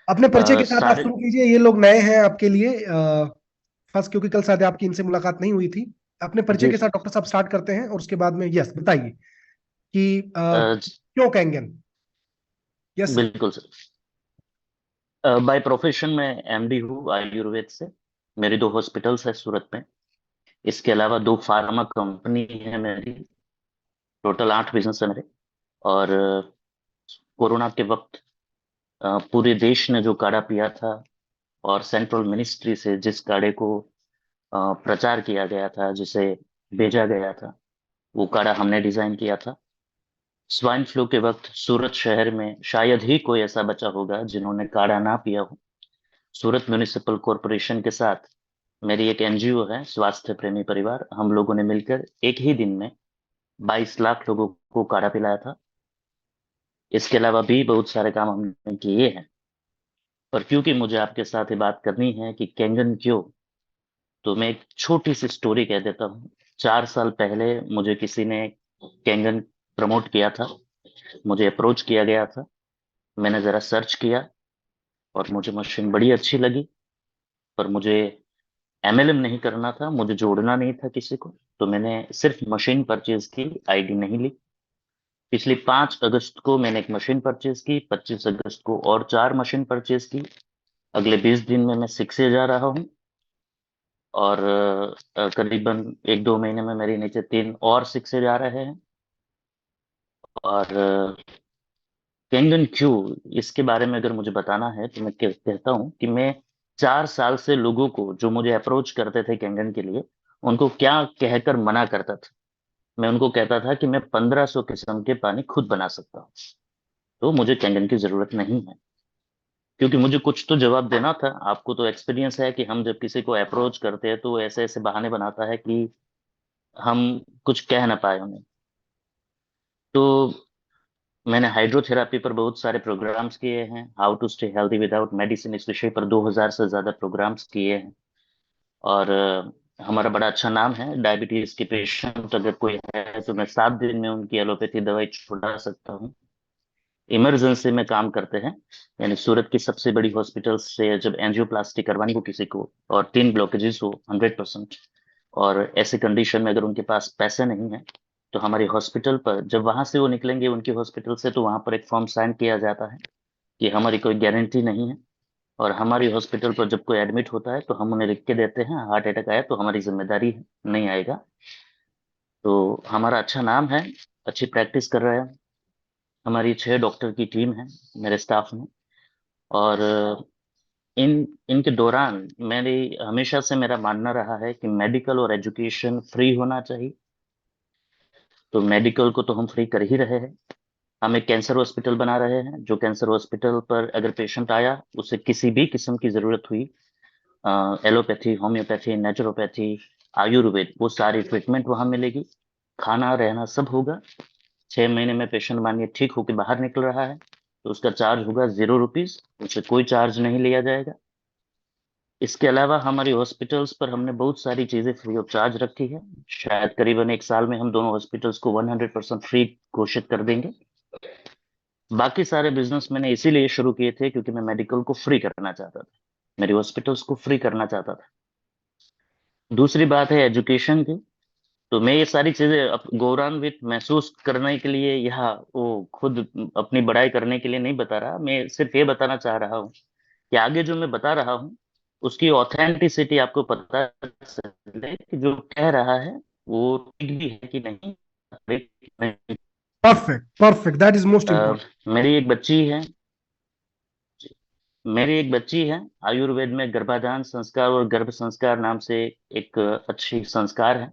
अपने परिचय के साथ आप साढ़े शुरू कीजिए, ये लोग नए हैं आपके लिए। फर्स्ट, क्योंकि कल शायद आपकी इनसे मुलाकात नहीं हुई थी। अपने परिचय जी के साथ डॉक्टर साहब स्टार्ट करते हैं, और उसके बाद में यस बताइए कि क्यों कैंगन। Yes sir. बिल्कुल सर। बाय प्रोफेशन मैं एमडी हूँ आयुर्वेद से। मेरी दो हॉस्पिटल्स है सूरत में। इसके अलावा दो फार्मा कंपनी है मेरी। टोटल 8 बिजनेस है मेरे। और कोरोना के वक्त पूरे देश ने जो काढ़ा पिया था, और सेंट्रल मिनिस्ट्री से जिस काढ़े को प्रचार किया गया था, जिसे भेजा गया था, वो काढ़ा हमने डिजाइन किया था। स्वाइन फ्लू के वक्त सूरत शहर में शायद ही कोई ऐसा बचा होगा जिन्होंने काढ़ा ना पिया हो। सूरत म्युनिसिपल कॉरपोरेशन के साथ मेरी एक एनजीओ है, स्वास्थ्य प्रेमी परिवार, हम लोगों ने मिलकर एक ही दिन में 22 लाख लोगों को काढ़ा पिलाया था। इसके अलावा भी बहुत सारे काम हमने किए हैं। पर क्योंकि मुझे आपके साथ ये बात करनी है कि कैंगन क्यों, तो मैं एक छोटी सी स्टोरी कह देता हूँ। 4 साल पहले मुझे किसी ने कैंगन प्रमोट किया था। मुझे अप्रोच किया गया था। मैंने जरा सर्च किया, और मुझे मशीन बड़ी अच्छी लगी। पर मुझे एमएलएम नहीं करना था, मुझे जोड़ना नहीं था किसी को। तो मैंने सिर्फ मशीन परचेज की, आईडी नहीं ली। पिछली 5 अगस्त को मैंने एक मशीन परचेज की, 25 अगस्त को और 4 मशीन परचेज की। अगले 20 दिन में मैं 6 जा रहा हूँ। और करीबन 1-2 महीने में मेरे नीचे 3 और 6 जा रहे हैं। और कैंगन क्यों, इसके बारे में अगर मुझे बताना है तो मैं कहता हूँ कि मैं 4 साल से लोगों को जो मुझे अप्रोच करते थे कैंगन के लिए, उनको क्या कहकर मना करता था। मैं उनको कहता था कि मैं 1500 किस्म के पानी खुद बना सकता हूँ, तो मुझे कैंगन की जरूरत नहीं है। क्योंकि मुझे कुछ तो जवाब देना था। आपको तो एक्सपीरियंस है कि हम जब किसी को अप्रोच करते हैं तो वो ऐसे ऐसे बहाने बनाता है कि हम कुछ कह ना पाए उन्हें। तो मैंने हाइड्रोथेरापी पर बहुत सारे प्रोग्राम्स किए हैं, how to stay healthy without medicine, इस विषय पर 2000 से ज्यादा प्रोग्राम्स किए हैं। और हमारा बड़ा अच्छा नाम है। डायबिटीज के पेशेंट अगर कोई है तो मैं 7 दिन में उनकी एलोपैथी दवाई छुड़ा सकता हूँ। इमरजेंसी में काम करते हैं। यानी सूरत की सबसे बड़ी हॉस्पिटल से जब एंजियोप्लास्टी करवानी हो किसी को, और 3 ब्लॉकेजेस हो 100%, और ऐसी कंडीशन में अगर उनके पास पैसे नहीं है, तो हमारी हॉस्पिटल पर जब वहां से वो निकलेंगे उनकी हॉस्पिटल से, तो वहां पर एक फॉर्म साइन किया जाता है कि हमारी कोई गारंटी नहीं है। और हमारी हॉस्पिटल पर जब कोई एडमिट होता है तो हम उन्हें लिख के देते हैं, हार्ट अटैक आया तो हमारी जिम्मेदारी है, नहीं आएगा। तो हमारा अच्छा नाम है, अच्छी प्रैक्टिस कर रहे हैं। हमारी 6 डॉक्टर की टीम है मेरे स्टाफ में। और इन इनके दौरान मेरी हमेशा से मेरा मानना रहा है कि मेडिकल और एजुकेशन फ्री होना चाहिए। तो मेडिकल को तो हम फ्री कर ही रहे हैं। हम एक कैंसर हॉस्पिटल बना रहे हैं, जो कैंसर हॉस्पिटल पर अगर पेशेंट आया, उसे किसी भी किस्म की जरूरत हुई, एलोपैथी, होम्योपैथी, नेचुरोपैथी, आयुर्वेद, वो सारी ट्रीटमेंट वहां मिलेगी। खाना रहना सब होगा। 6 महीने में पेशेंट मानिए ठीक होकर बाहर निकल रहा है, तो उसका चार्ज होगा 0 रुपीज। उसे कोई चार्ज नहीं लिया जाएगा। इसके अलावा हमारी हॉस्पिटल्स पर हमने बहुत सारी चीजें फ्री ऑफ चार्ज रखी है। शायद करीबन एक साल में हम दोनों हॉस्पिटल्स को 100% फ्री घोषित कर देंगे। बाकी सारे बिजनेस मैंने इसीलिए शुरू किए थे क्योंकि मैं मेडिकल को फ्री करना चाहता था, मेरी हॉस्पिटल्स को फ्री करना चाहता था। दूसरी बात है एजुकेशन की। तो मैं ये सारी चीजें गौरवान्वित महसूस करने के लिए या वो खुद अपनी बड़ाई करने के लिए नहीं बता रहा। मैं सिर्फ ये बताना चाह रहा हूँ कि आगे जो मैं बता रहा हूँ उसकी ऑथेंटिसिटी आपको पता चले कि जो कह रहा है वो ठीक भी है कि नहीं। Perfect perfect, that is most a, important. मेरी एक बच्ची है। मेरी एक बच्ची है। आयुर्वेद में गर्भाधान संस्कार और गर्भ संस्कार नाम से एक अच्छी संस्कार है।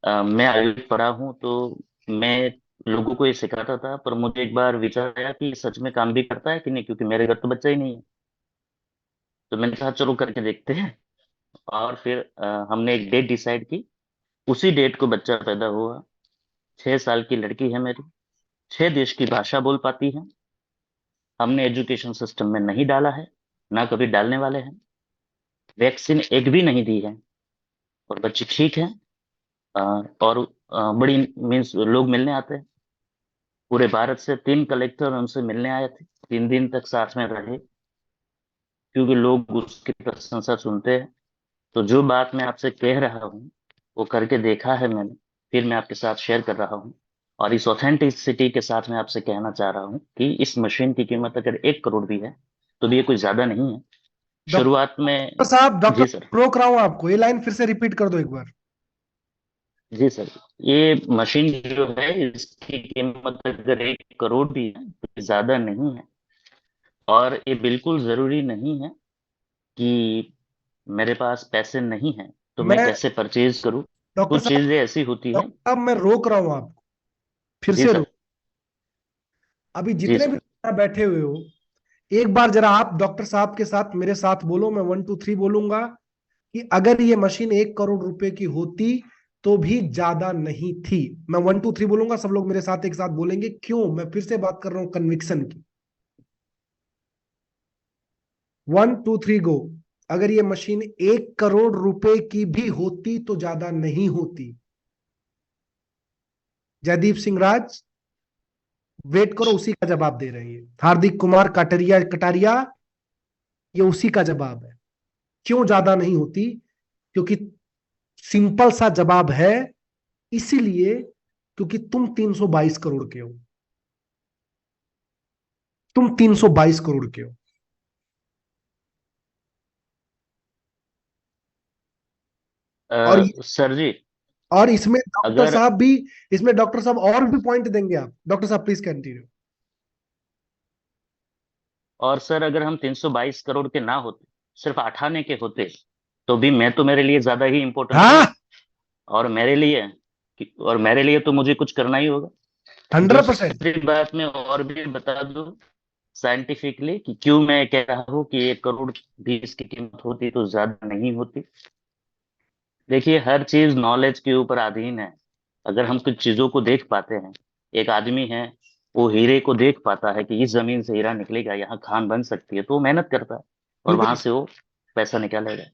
मैं आयुर्वेद पढ़ा हूँ, तो मैं लोगों को ये सिखाता था। पर मुझे एक बार विचार आया कि ये सच में काम भी करता है कि नहीं, क्योंकि मेरे घर तो बच्चा ही नहीं है। तो मैंने कहा चलो करके देखते हैं। और फिर हमने एक डेट डिसाइड की। उसी डेट को बच्चा पैदा हुआ। 6 साल की लड़की है मेरी। 6 देश की भाषा बोल पाती है। हमने एजुकेशन सिस्टम में नहीं डाला है, ना कभी डालने वाले हैं। वैक्सीन एक भी नहीं दी है। और बच्ची ठीक है। अ, और बड़ी मीन्स लोग मिलने आते हैं। पूरे भारत से 3 कलेक्टर उनसे मिलने आए थे, 3 दिन तक साथ में रहे। क्योंकि लोग उसकी प्रशंसा सुनते हैं। तो जो बात मैं आपसे कह रहा हूँ वो करके देखा है मैंने, फिर मैं आपके साथ शेयर कर रहा हूँ। और इस ऑथेंटिसिटी के साथ मैं आपसे कहना चाह रहा हूँ कि इस मशीन की कीमत अगर 1 करोड़ भी है तो भी ये कोई ज्यादा नहीं है। शुरुआत डॉक्टर में। साहब, डॉक्टर जी सर। रोक रहा हूं आपको, ये लाइन फिर से रिपीट कर दो एक बार। जी सर। ये मशीन जो है इसकी कीमत अगर 1 करोड़ भी है तो ज्यादा नहीं है। और ये बिल्कुल जरूरी नहीं है कि मेरे पास पैसे नहीं हैं तो मैं मैं कैसे परचेज करूं। डॉक्टर कुछ साहब, चीजें ऐसी होती हैं। डॉक्टर साहब मैं रोक रहा हूं आपको, फिर जी से रोक। सर। अभी जी जितने भी सर। यहाँ बैठे हुए हो, एक बार जरा आप डॉक्टर साहब के साथ मेरे साथ बोलो, मैं 1 2 3 बोलूंगा कि अगर ये मशीन 1 करोड़ रुपए की होती तो भी ज्यादा नहीं थी। मैं 1 2 3 बोलूंगा, सब लोग मेरे साथ एक साथ बोलेंगे। क्यों? मैं फिर से बात कर रहा हूं कन्विक्शन की। 1 2 3 गो। अगर ये मशीन 1 करोड़ रुपए की भी होती तो ज्यादा नहीं होती। जयदीप सिंह राज, वेट करो, उसी का जवाब दे रहे हैं। हार्दिक कुमार कटारिया कटारिया, ये उसी का जवाब है। क्यों ज्यादा नहीं होती? क्योंकि सिंपल सा जवाब है, इसीलिए क्योंकि तुम 322 करोड़ के हो। तुम 322 करोड़ के हो। और सर जी। और इसमें डॉक्टर अगर साहब भी, इसमें डॉक्टर साहब और भी पॉइंट देंगे। आप डॉक्टर साहब प्लीज कंटिन्यू। और सर अगर हम 322 करोड़ के ना होते, सिर्फ 8 आने के होते, तो भी मैं तो मेरे लिए ज्यादा ही इंपॉर्टेंट हूँ। हाँ, और मेरे लिए और मेरे लिए तो मुझे कुछ करना ही होगा। 100%। दूसरी बात मैं और भी बता दूं साइंटिफिकली कि क्यों मैं कह रहा हूँ कि 1 करोड़ भी इसकी कीमत होती तो ज्यादा नहीं होती। देखिए, हर चीज नॉलेज के ऊपर अधीन है। अगर हम कुछ चीजों को देख पाते हैं, एक आदमी है, वो हीरे को देख पाता है कि इस जमीन से हीरा निकलेगा, यहाँ खान बन सकती है, तो वो मेहनत करता है और वहां बिल्कुल। से वो पैसा निकालेगा।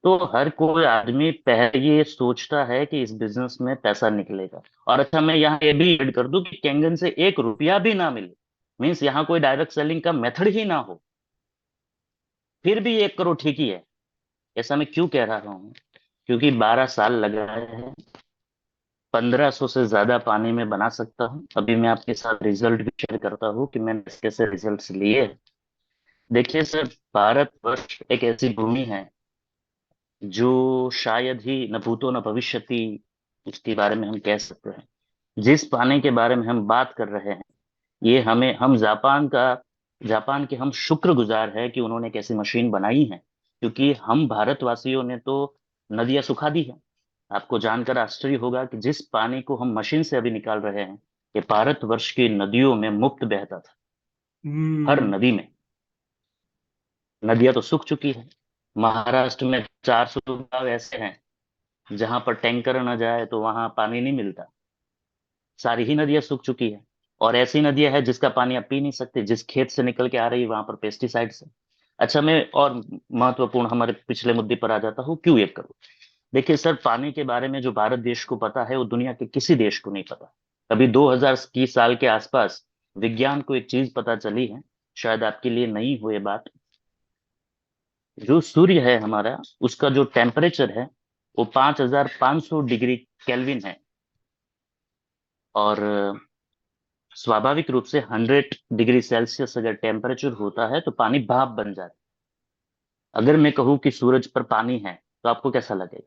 तो हर कोई आदमी पहले ये सोचता है कि इस बिजनेस में पैसा निकलेगा। और अच्छा, मैं यहाँ ये भी ऐड कर दूं कि कैंगन से 1 रुपया भी ना मिले, मीन्स यहाँ कोई डायरेक्ट सेलिंग का मेथड ही ना हो, फिर भी 1 करोड़ ठीक ही है। ऐसा मैं क्यों कह रहा हूँ? क्योंकि 12 साल लगाए हैं, 1500 से ज्यादा पानी में बना सकता हूँ। अभी मैं आपके साथ रिजल्ट भी शेयर करता हूँ कि मैंने कैसे कैसे रिजल्ट्स लिए हैं। देखिए सर, भारतवर्ष एक ऐसी भूमि है जो शायद ही न भूतो न भविष्यति उसके बारे में हम कह सकते हैं। जिस पानी के बारे में हम बात कर रहे हैं, ये हमें हम जापान के हम शुक्रगुजार है कि उन्होंने एक ऐसी मशीन बनाई है। क्योंकि हम भारतवासियों ने तो नदियां सुखा दी है। आपको जानकर आश्चर्य होगा कि जिस पानी को हम मशीन से अभी निकाल रहे हैं, ये भारतवर्ष की नदियों में मुक्त बहता था। हर हम्म। नदी में। नदियां तो सूख चुकी है। महाराष्ट्र में 400 गांव ऐसे हैं जहां पर टैंकर न जाए तो वहां पानी नहीं मिलता। सारी ही नदियां सूख चुकी है। और ऐसी नदियां है जिसका पानी आप पी नहीं सकते, जिस खेत से निकल के आ रही है वहां पर पेस्टिसाइड्स है। अच्छा, मैं और महत्वपूर्ण हमारे पिछले मुद्दे पर आ जाता हूँ, क्यों ये करूँ। देखिए सर, पानी के बारे में जो भारत देश को पता है वो दुनिया के किसी देश को नहीं पता। अभी 2000 की साल के आसपास विज्ञान को एक चीज पता चली है, शायद आपके लिए नई हो ये बात। जो सूर्य है हमारा, उसका जो टेम्परेचर है वो 5500 डिग्री केल्विन है। और स्वाभाविक रूप से 100 डिग्री सेल्सियस अगर टेम्परेचर होता है तो पानी भाप बन जाता है। अगर मैं कहूँ कि सूरज पर पानी है तो आपको कैसा लगेगा?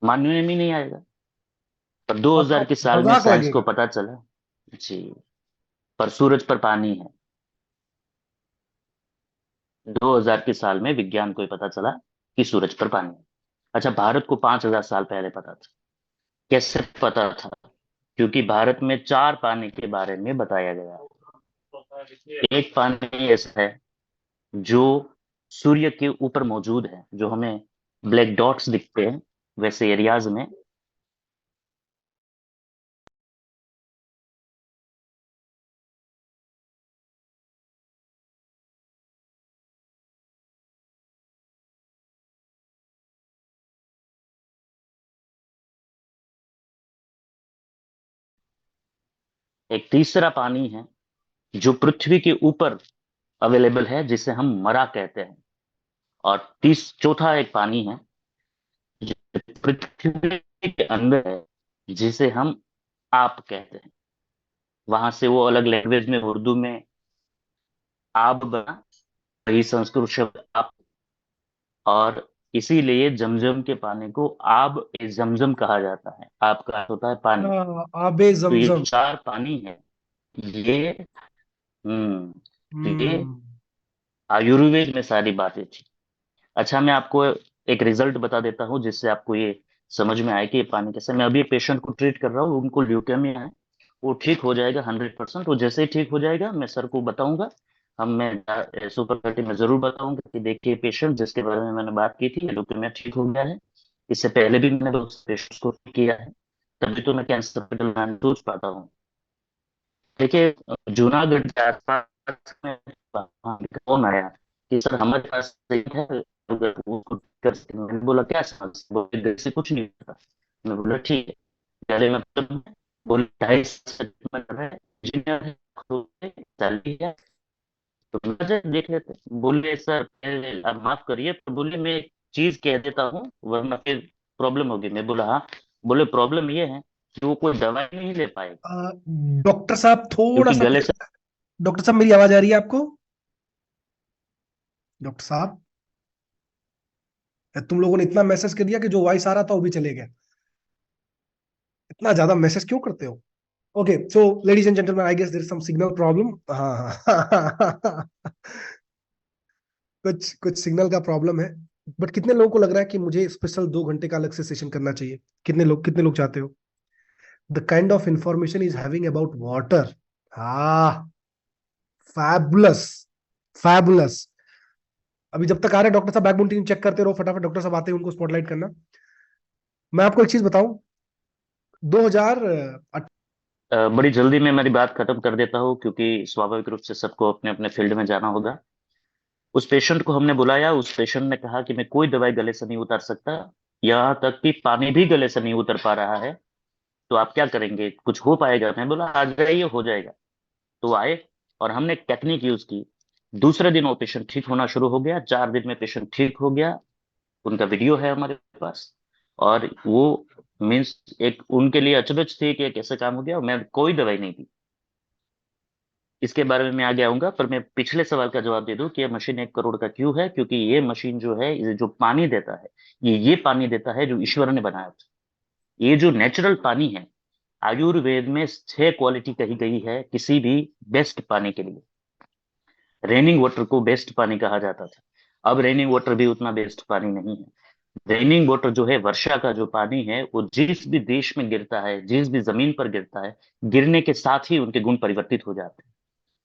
मानने में ही नहीं आएगा। पर 2000 आपको के साल में मजाक साइंस को लगेगा। पता चला। जी। पर सूरज पर पानी है। 2000 के साल में विज्ञान को ये पता चला कि सूरज पर पानी है। अच्छा, भारत को 5000 साल पहले पता था। कैसे पता था? क्योंकि भारत में 4 पानी के बारे में बताया गया। एक पानी ऐसा है जो सूर्य के ऊपर मौजूद है, जो हमें ब्लैक डॉट्स दिखते हैं वैसे एरियाज में। एक तीसरा पानी है जो पृथ्वी के ऊपर अवेलेबल है जिसे हम मरा कहते हैं। और तीस चौथा एक पानी है जो पृथ्वी के अंदर है जिसे हम आप कहते हैं। वहां से वो अलग लैंग्वेज में, उर्दू में आब बना, वही संस्कृत शब्द आप। और इसीलिए जमजम के पानी को आब ए जमजम कहा जाता है। आब का अर्थ होता है पानी। आबे तो ये जमजम। चार पानी है ये। ये हम्म। आयुर्वेद में सारी बातें थी। अच्छा, मैं आपको एक रिजल्ट बता देता हूँ जिससे आपको ये समझ में आए कि ये पानी कैसे। मैं अभी एक पेशेंट को ट्रीट कर रहा हूँ, उनको ल्यूकेमिया है। वो ठीक हो जाएगा 100%। वो जैसे ही ठीक हो जाएगा मैं सर को बताऊंगा। मैं सुपर थर्टी में जरूर बताऊंगा कि देखिए पेशेंट जिसके बारे में मैंने बात की थी ल्यूकेमिया ठीक हो गया है। इससे पहले भी मैंने उस पेशेंट को ठीक किया है। तभी तो मैं कैंसर हॉस्पिटल में सोच पाता हूँ। देखिए, जूनागढ़ के आसपास में फोन आया कि सर हमारे पास सही है, अगर वो कुछ कर सकते हैं। मैंने बोला क्या समस्या, बोले घर से कुछ नहीं होता। मैं बोला ठीक है, पहले मैं बोले 2.5 साल से मैं कर रहा है, इंजीनियर है, खुद से सैलरी है, तो मुझे देख लेते। बोले सर पहले आप माफ करिए, तो बोले मैं एक चीज कह देता हूँ वरना फिर प्रॉब्लम होगी। मैं बोला हाँ। बोले प्रॉब्लम ये है कि वो कोई दवाई नहीं ले पाएगा डॉक्टर साहब थोड़ा क्योंकि सा गले से। डॉक्टर साहब मेरी आवाज आ रही है आपको? डॉक्टर साहब, तुम लोगों ने इतना मैसेज कर दिया कि जो वॉइस आ रहा था वो भी चले गया। इतना ज्यादा मैसेज क्यों करते हो? Okay, so ladies and gentleman, I guess there is some signal problem. हाँ हाँ कुछ कुछ सिग्नल का प्रॉब्लम है। बट कितने लोगों को लग रहा है कि मुझे स्पेशल 2 घंटे का अलग से सेशन करना चाहिए? कितने लोग चाहते हो? The kind of information is having about water. हाँ, फैबुलस, फैबुलस। अभी जब तक आ रहे हैं डॉक्टर साहब, बैकबोन टीम चेक करते रहो फटाफट। डॉक्टर साहब आते हैं उनको स्पॉटलाइट करना। मैं आपको एक चीज बताऊं, 2000 बड़ी जल्दी में मेरी बात खत्म कर देता हूँ क्योंकि स्वाभाविक रूप से सबको अपने अपने फील्ड में जाना होगा। उस पेशेंट को हमने बुलाया, उस पेशेंट ने कहा कि मैं कोई दवाई गले से नहीं उतार सकता, यहाँ तक कि पानी भी गले से नहीं उतर पा रहा है, तो आप क्या करेंगे, कुछ हो पाएगा? मैं बोला आ जाइए, हो जाएगा। तो आए और हमने एक टेक्निक यूज की। दूसरे दिन वो पेशेंट ठीक होना शुरू हो गया, 4 दिन में पेशेंट ठीक हो गया। उनका वीडियो है हमारे पास। और वो मीन्स एक उनके लिए अचरज थी कि कैसे काम हो गया, मैं कोई दवाई नहीं दी। इसके बारे में मैं आगे आऊंगा, पर मैं पिछले सवाल का जवाब दे दूं कि यह मशीन 1 करोड़ का क्यों है। क्योंकि ये मशीन जो है, ये जो पानी देता है, ये पानी देता है जो ईश्वर ने बनाया था। ये जो नेचुरल पानी है, आयुर्वेद में 6 क्वालिटी कही गई है किसी भी बेस्ट पानी के लिए। रेनिंग वाटर को बेस्ट पानी कहा जाता था। अब रेनिंग वाटर भी उतना बेस्ट पानी नहीं है। रेनिंग वाटर जो है, वर्षा का जो पानी है, वो जिस भी देश में गिरता है, जिस भी जमीन पर गिरता है, गिरने के साथ ही उनके गुण परिवर्तित हो जाते हैं।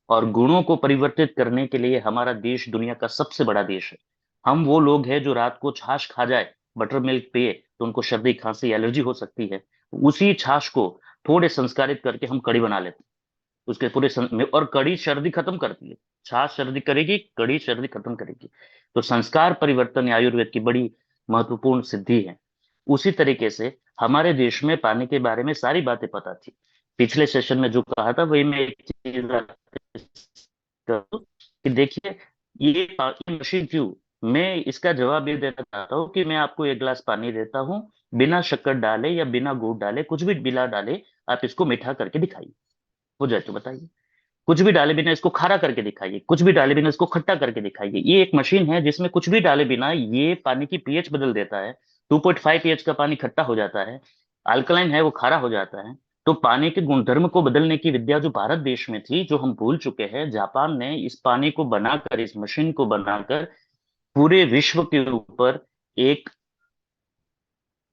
और गुणों को परिवर्तित करने के लिए हमारा देश दुनिया का सबसे बड़ा देश है। हम वो लोग हैं जो रात को छाछ खा जाए, बटर मिल्क पिए तो उनको सर्दी खांसी एलर्जी हो सकती है। उसी छाछ को थोड़े संस्कारित करके हम कड़ी बना लेते हैं। उसके और कड़ी सर्दी खत्म करती है। छाछ सर्दी करेगी, कड़ी सर्दी खत्म करेगी। तो संस्कार परिवर्तन आयुर्वेद की बड़ी महत्वपूर्ण सिद्धि है। उसी तरीके से हमारे देश में पानी के बारे में सारी बातें पता थी। पिछले सेशन में जो कहा था वही मैं एक चीज करूं कि देखिए, ये मशीन क्यों। मैं इसका जवाब ये देना चाहता हूँ कि मैं आपको 1 गिलास पानी देता हूँ, बिना शक्कर डाले या बिना गुड़ डाले, कुछ भी बिला डाले, आप इसको मीठा करके दिखाइए, हो जाए तो बताइए। कुछ भी डाले बिना इसको खारा करके दिखाइए, कुछ भी डाले बिना इसको खट्टा करके दिखाइए। ये एक मशीन है जिसमें कुछ भी डाले बिना ये पानी की पीएच बदल देता है। 2.5 पीएच का पानी खट्टा हो जाता है, अल्कलाइन है वो खारा हो जाता है। तो पानी के गुणधर्म को बदलने की विद्या जो भारत देश में थी, जो हम भूल चुके हैं, जापान ने इस पानी को बनाकर, इस मशीन को बनाकर पूरे विश्व के ऊपर एक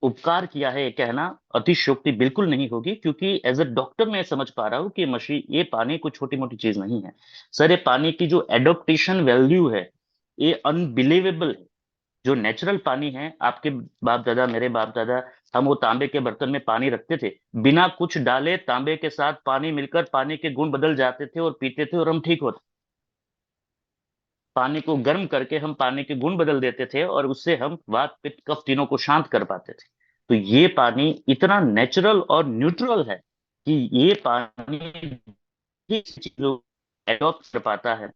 उपकार किया है। ये कहना अतिशयोक्ति बिल्कुल नहीं होगी, क्योंकि एज अ डॉक्टर मैं समझ पा रहा हूँ कि मशीन, ये पानी कोई छोटी मोटी चीज नहीं है। सर, ये पानी की जो एडोप्टेशन वैल्यू है, ये अनबिलीवेबल है। जो नेचुरल पानी है, आपके बाप दादा, मेरे बाप दादा, हम वो तांबे के बर्तन में पानी रखते थे, बिना कुछ डाले तांबे के साथ पानी मिलकर पानी के गुण बदल जाते थे और पीते थे और हम ठीक होते। पानी को गर्म करके हम पानी के गुण बदल देते थे और उससे हम वात पित्त कफ तीनों को शांत कर पाते थे। तो ये पानी इतना नेचुरल और न्यूट्रल है कि ये पानी की चीजों एडॉप्ट कर पाता है।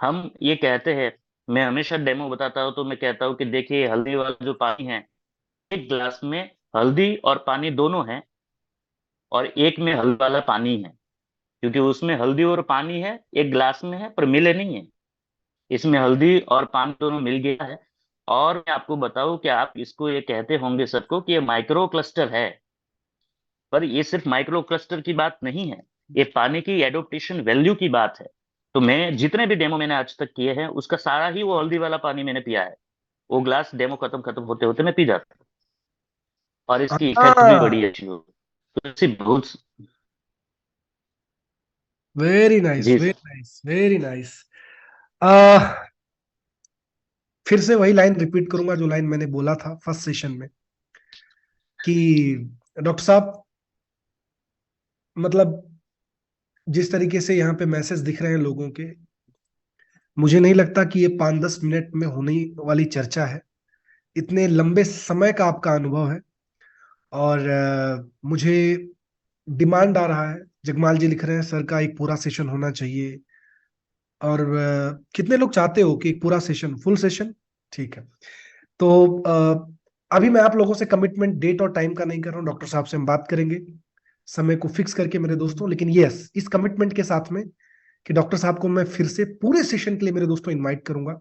हम ये कहते हैं, मैं हमेशा डेमो बताता हूँ तो मैं कहता हूँ कि देखिए हल्दी वाला जो पानी है, एक ग्लास में हल्दी और पानी दोनों है, और एक में हल्दी वाला पानी है, क्योंकि उसमें हल्दी और पानी है, एक ग्लास में है पर मिले नहीं है। इसमें हल्दी और पानी दोनों मिल गया है। और मैं आपको बताऊं कि आप इसको ये कहते होंगे सबको कि ये माइक्रो क्लस्टर है, पर ये सिर्फ माइक्रो क्लस्टर की बात नहीं है, ये पानी की एडोप्टेशन वैल्यू की बात है। तो मैं जितने भी डेमो मैंने आज तक किए हैं उसका सारा ही वो हल्दी वाला पानी मैंने पिया है। वो ग्लास डेमो खत्म खत्म होते होते मैं पी जाता हूँ, और इसकी इफेक्ट भी बड़ी हाँ, अच्छी हो। तो इससे बहुत। वेरी नाइस, जी very sir. Nice, very nice. फिर से वही लाइन रिपीट करूंगा जो लाइन मैंने बोला था फर्स्ट सेशन में, कि डॉक्टर साहब, मतलब जिस तरीके से यहाँ पे मैसेज दिख रहे हैं लोगों के, मुझे नहीं लगता कि ये 5-10 मिनट में होने वाली चर्चा है। इतने लंबे समय का आपका अनुभव है, और मुझे डिमांड आ रहा है। जगमाल जी लिख रहे हैं सर का एक पूरा सेशन होना चाहिए। और कितने लोग चाहते हो कि एक पूरा सेशन, फुल सेशन? ठीक है। तो अभी मैं आप लोगों से कमिटमेंट डेट और टाइम का नहीं कर रहा हूँ, डॉक्टर साहब से हम बात करेंगे समय को फिक्स करके मेरे दोस्तों। लेकिन यस, इस कमिटमेंट के साथ में कि डॉक्टर साहब को मैं फिर से पूरे सेशन के लिए मेरे दोस्तों इनवाइट करूंगा।